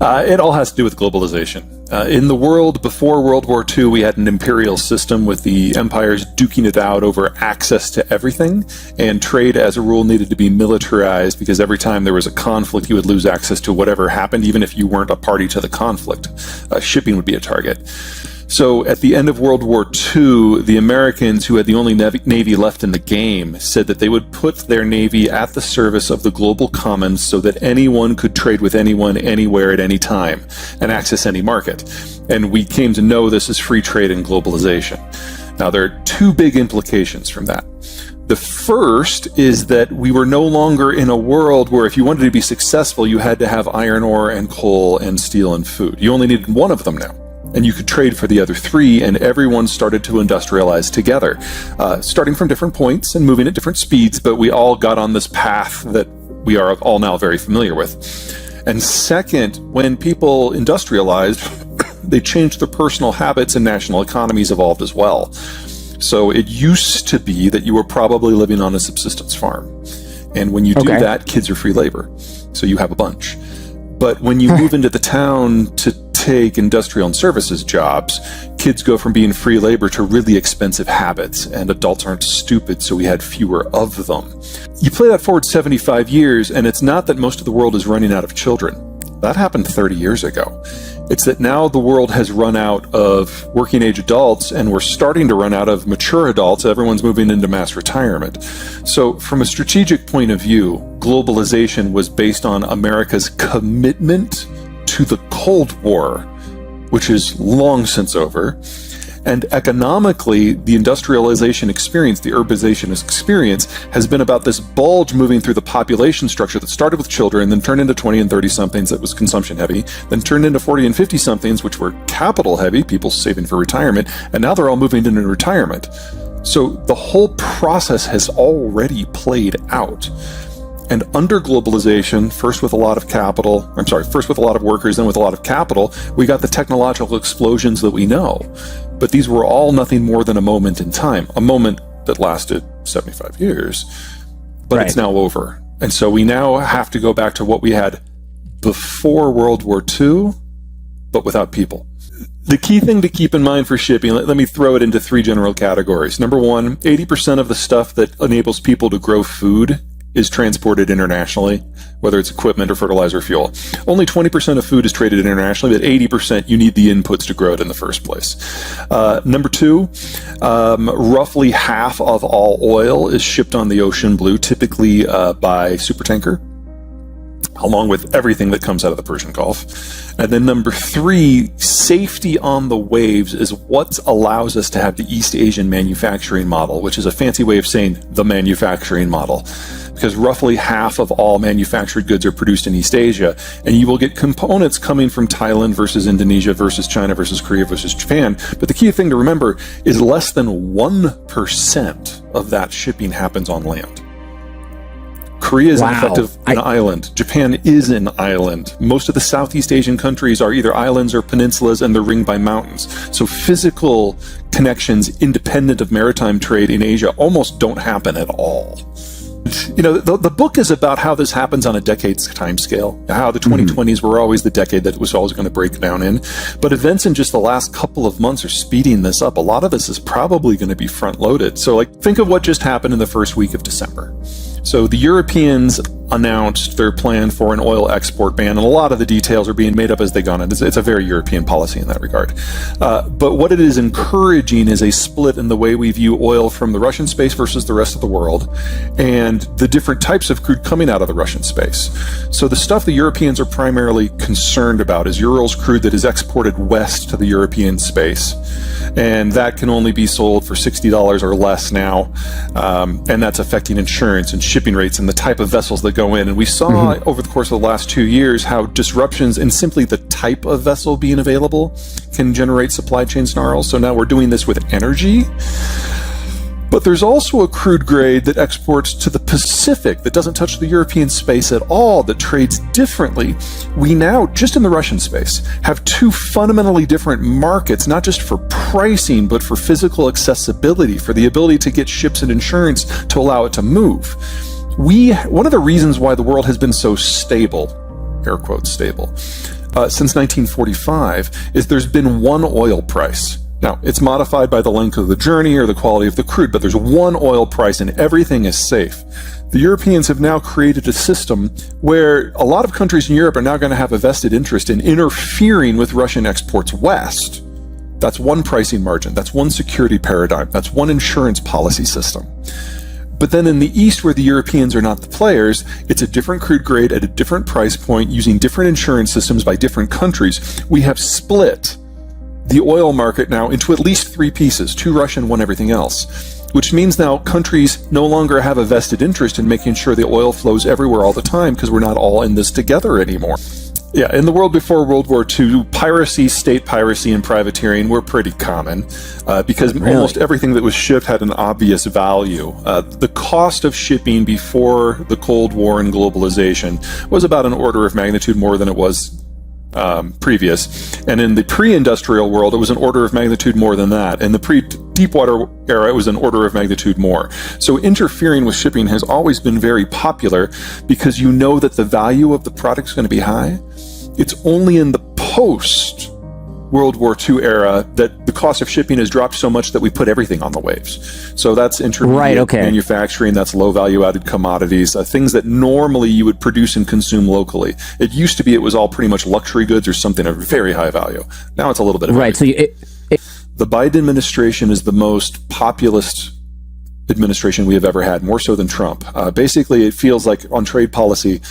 It all has to do with globalization. In the world before World War II, we had an imperial system with the empires duking it out over access to everything, and trade, as a rule, needed to be militarized because every time there was a conflict, you would lose access to whatever happened, even if you weren't a party to the conflict. Shipping would be a target. So at the end of World War II, the Americans, who had the only navy left in the game, said that they would put their navy at the service of the global commons so that anyone could trade with anyone, anywhere, at any time, and access any market. And we came to know this as free trade and globalization. Now, there are two big implications from that. The first is that we were no longer in a world where if you wanted to be successful, you had to have iron ore and coal and steel and food. You only needed one of them now. And you could trade for the other three, and everyone started to industrialize together, starting from different points and moving at different speeds, but we all got on this path that we are all now very familiar with. And second, when people industrialized, they changed their personal habits and national economies evolved as well. So it used to be that you were probably living on a subsistence farm. And when you do that, kids are free labor. So you have a bunch. But when you move into the town to take industrial and services jobs, kids go from being free labor to really expensive habits, and adults aren't stupid, so we had fewer of them. You play that forward 75 years, and it's not that most of the world is running out of children. That happened 30 years ago. It's that now the world has run out of working age adults, and we're starting to run out of mature adults. Everyone's moving into mass retirement. So from a strategic point of view, globalization was based on America's commitment to the Cold War, which is long since over. And economically, the industrialization experience, the urbanization experience, has been about this bulge moving through the population structure that started with children, then turned into 20 and 30-somethings that was consumption heavy, then turned into 40 and 50-somethings, which were capital heavy, people saving for retirement, and now they're all moving into retirement. So the whole process has already played out. And under globalization, first with a lot of workers, then with a lot of capital, we got the technological explosions that we know. But these were all nothing more than a moment in time, a moment that lasted 75 years. But it's now over. And so we now have to go back to what we had before World War II, but without people. The key thing to keep in mind for shipping, let me throw it into three general categories. Number one, 80% of the stuff that enables people to grow food is transported internationally, whether it's equipment or fertilizer or fuel. Only 20% of food is traded internationally, but 80% you need the inputs to grow it in the first place. Number two, roughly half of all oil is shipped on the ocean blue, typically by supertanker, along with everything that comes out of the Persian Gulf. And then number three, safety on the waves is what allows us to have the East Asian manufacturing model, which is a fancy way of saying the manufacturing model. Because roughly half of all manufactured goods are produced in East Asia, and you will get components coming from Thailand versus Indonesia versus China versus Korea versus Japan. But the key thing to remember is less than 1% of that shipping happens on land. Korea is in effect an island. Japan is an island. Most of the Southeast Asian countries are either islands or peninsulas, and they're ringed by mountains. So physical connections independent of maritime trade in Asia almost don't happen at all. You know, the book is about how this happens on a decade's time scale, how the 2020s were always the decade that it was always going to break down in. But events in just the last couple of months are speeding this up. A lot of this is probably going to be front-loaded. So, like, think of what just happened in the first week of December. So the Europeans announced their plan for an oil export ban, and a lot of the details are being made up as they go on. It's a very European policy in that regard. But what it is encouraging is a split in the way we view oil from the Russian space versus the rest of the world, and the different types of crude coming out of the Russian space. So the stuff the Europeans are primarily concerned about is Urals crude that is exported west to the European space, and that can only be sold for $60 or less now, and that's affecting insurance and shipping rates and the type of vessels that go in. And we saw over the course of the last 2 years how disruptions in simply the type of vessel being available can generate supply chain snarls. So now we're doing this with energy. But there's also a crude grade that exports to the Pacific that doesn't touch the European space at all, that trades differently. We now, just in the Russian space, have two fundamentally different markets, not just for pricing, but for physical accessibility, for the ability to get ships and insurance to allow it to move. One of the reasons why the world has been so stable, air quotes stable, since 1945 is there's been one oil price. Now, it's modified by the length of the journey or the quality of the crude, but there's one oil price and everything is safe. The Europeans have now created a system where a lot of countries in Europe are now going to have a vested interest in interfering with Russian exports west. That's one pricing margin. That's one security paradigm. That's one insurance policy system. But then in the East, where the Europeans are not the players, it's a different crude grade at a different price point using different insurance systems by different countries. We have split the oil market now into at least three pieces, two Russian, one everything else, which means now countries no longer have a vested interest in making sure the oil flows everywhere all the time because we're not all in this together anymore. Yeah, in the world before World War II, piracy, state piracy, and privateering were pretty common because almost everything that was shipped had an obvious value. The cost of shipping before the Cold War and globalization was about an order of magnitude more than it was previous. And in the pre-industrial world, it was an order of magnitude more than that. In the pre-deepwater era, it was an order of magnitude more. So interfering with shipping has always been very popular because you know that the value of the product is going to be high. It's only in the post-World War II era that the cost of shipping has dropped so much that we put everything on the waves. So that's intermediate manufacturing, that's low value-added commodities, things that normally you would produce and consume locally. It used to be it was all pretty much luxury goods or something of very high value. Now it's a little bit of everything. The Biden administration is the most populist administration we have ever had, more so than Trump. Basically, it feels like on trade policy,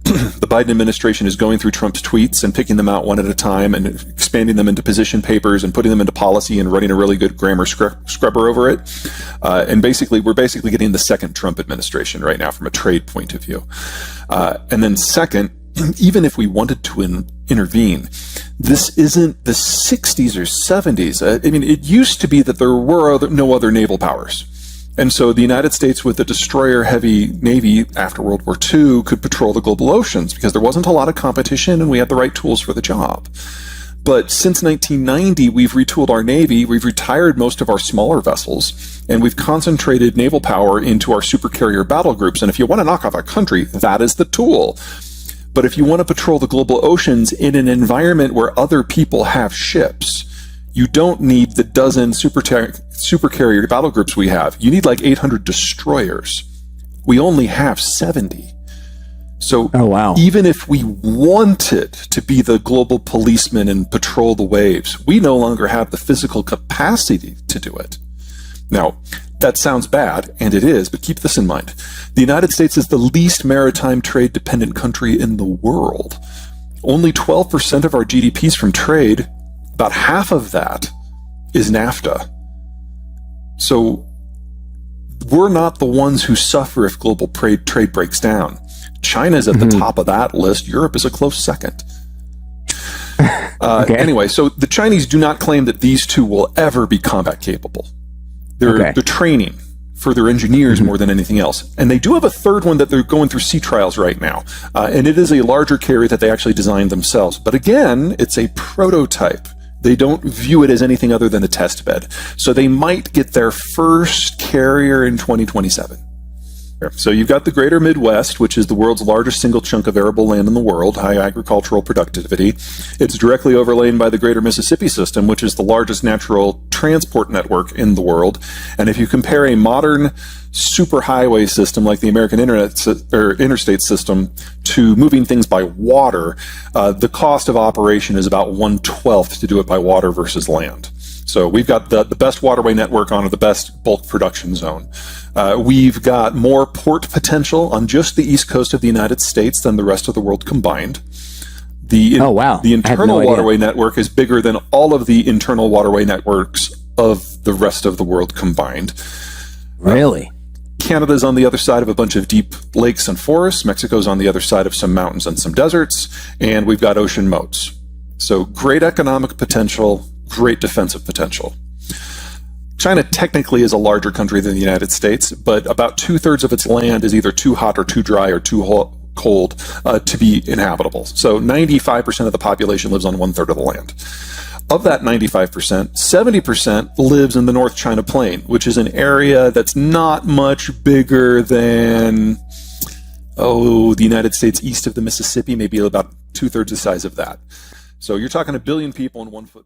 the Biden administration is going through Trump's tweets and picking them out one at a time and expanding them into position papers and putting them into policy and running a really good grammar scrubber over it. And we're basically getting the second Trump administration right now from a trade point of view. And then second, even if we wanted to intervene, this isn't the 60s or 70s. I mean, it used to be that there were no other naval powers. And so the United States with a destroyer-heavy Navy after World War II could patrol the global oceans because there wasn't a lot of competition and we had the right tools for the job. But since 1990, we've retooled our Navy, we've retired most of our smaller vessels, and we've concentrated naval power into our supercarrier battle groups. And if you want to knock off a country, that is the tool. But if you want to patrol the global oceans in an environment where other people have ships, you don't need the dozen supercarrier battle groups we have. You need like 800 destroyers. We only have 70. So even if we wanted to be the global policeman and patrol the waves, we no longer have the physical capacity to do it. Now, that sounds bad, and it is, but keep this in mind. The United States is the least maritime trade-dependent country in the world. Only 12% of our GDP is from trade. About half of that is NAFTA. So we're not the ones who suffer if global trade breaks down. China's at the top of that list. Europe is a close second. Anyway, so the Chinese do not claim that these two will ever be combat capable. They're training for their engineers more than anything else. And they do have a third one that they're going through sea trials right now. And it is a larger carrier that they actually designed themselves. But again, it's a prototype. They don't view it as anything other than a test bed. So they might get their first carrier in 2027. So you've got the greater Midwest, which is the world's largest single chunk of arable land in the world, high agricultural productivity. It's directly overlain by the greater Mississippi system, which is the largest natural transport network in the world. And if you compare a modern superhighway system like the American interstate system to moving things by water, the cost of operation is about 1/12 to do it by water versus land. So we've got the best waterway network on the best bulk production zone. We've got more port potential on just the east coast of the United States than the rest of the world combined. The internal waterway network is bigger than all of the internal waterway networks of the rest of the world combined. Really? Canada's on the other side of a bunch of deep lakes and forests. Mexico's on the other side of some mountains and some deserts. And we've got ocean moats. So great economic potential, great defensive potential. China technically is a larger country than the United States, but about 2/3 of its land is either too hot or too dry or too cold to be inhabitable. So 95% of the population lives on 1/3 of the land. Of that 95%, 70% lives in the North China Plain, which is an area that's not much bigger than, the United States east of the Mississippi, maybe about 2/3 the size of that. So you're talking 1 billion people in 1 footprint.